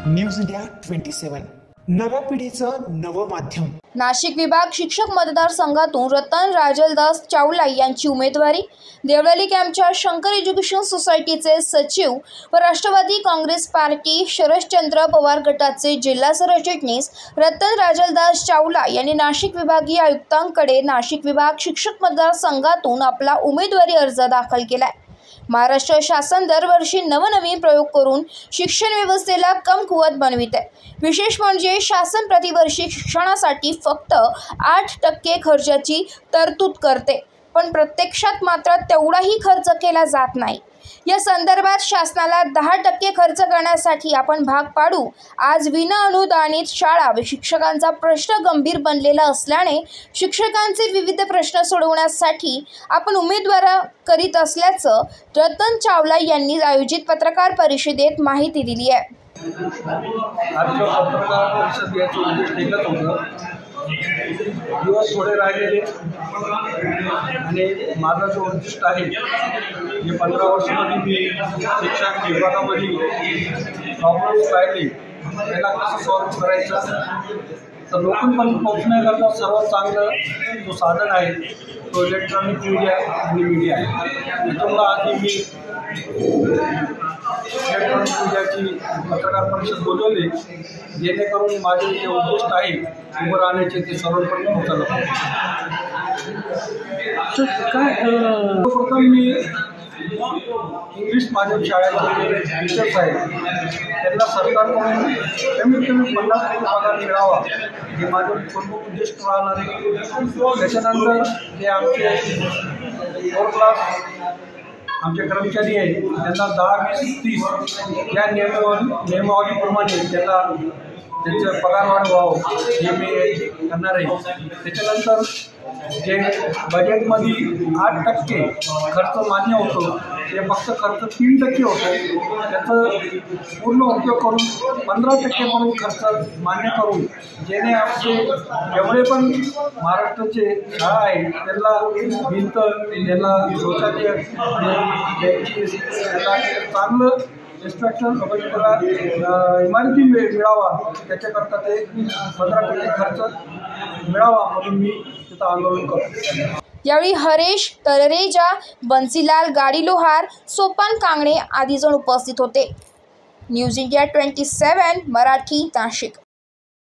News India 27 नव्या पिढीचं नवं माध्यम। नाशिक विभाग शिक्षक मतदारसंघातून रतन राजलदास चावला यांची उमेदवारी। देवळाली कॅम्पच्या शंकर एज्युकेशन सोसायटीचे सचिव व राष्ट्रवादी काँग्रेस पार्टी शरदचंद्र पवार गटाचे जिल्हा सरचिटणीस रतन राजलदास चावला यांनी नाशिक विभागीय आयुक्तांकडे नाशिक विभाग शिक्षक मतदारसंघातून आपला उमेदवारी अर्ज दाखल केलाय। महाराष्ट्र शासन दरवर्षी नवनवीन प्रयोग करून शिक्षण व्यवस्थेला कमकुवत बनवित आहे। विशेष म्हणजे शासन प्रतिवर्षी शिक्षणासाठी फक्त 8% खर्चाची तरतूद करते, पण प्रत्यक्षात मात्र तेवढाही खर्च केला जात नाही। या संदर्भात शासनाला 10% खर्च करण्यासाठी आपण भाग पाडू। आज विना अनुदानित शाळा व शिक्षकांचा प्रश्न गंभीर बनलेला असल्याने शिक्षकांचे विविध प्रश्न सोडवण्यासाठी आपण उमेदवार करीत असल्याचं रतन चावला यांनी आयोजित पत्रकार परिषदेत माहिती दिली आहे। दिवस थोडे राहिलेले आणि माझं जो उद्दिष्ट आहे जे 15 वर्षांमध्ये मी शिक्षण विभागामध्ये प्रॉब्लेम्स पाहिले त्याला कसं सॉल्व्ह करायचं, तर लोकांपर्यंत पोहोचण्याकरता सर्वात चांगलं जो साधन आहे तो इलेक्ट्रॉनिक मीडिया आणि मीडिया आहे। त्याच्यामुळं आधी मी इलेक्ट्रॉनिक मीडियाची पत्रकार परिषद बोलवली, जेणेकरून माझे जे उद्दिष्ट आहे उभं राहण्याचे ते सर्वपणे पोहोचलं पाहिजे। सर्वप्रथम मी इंग्लिश माध्यम शाळेचे टीचर्स आहेत त्यांना सरकारकडून कमीत कमी 50% पगार मिळावा हे माझं प्रमुख उद्दिष्ट राहणार आहे। त्याच्यानंतर जे आमचे 4 क्लास आमचे कर्मचारी आहेत त्यांना 10, 20, 30 या नियमावलीप्रमाणे त्यांना त्यांचं पगार वाढ व्हावं हे मी करणार आहे। त्याच्यानंतर जे बजेटमध्ये 8% खर्च मान्य होतो ते फक्त खर्च 3% होतो, त्याचं पूर्ण उपयोग करून 15% म्हणून खर्च मान्य करून जेणे आमचे जेवढे पण महाराष्ट्राचे शाळा आहेत त्यांना भिंत, त्यांना शौचालय द्यायची, त्यांना चांगलं इन्स्ट्रक्शन इमारती मिळावा त्याच्याकरता ते 15% खर्च मिळावा म्हणून मी तिथं आंदोलन करतो। यावेळी हरेश तररेजा, बन्सीलाल गाडीलोहार, सोपान कांगणे आदी जण उपस्थित होते। News India 27 Marathi Nashik.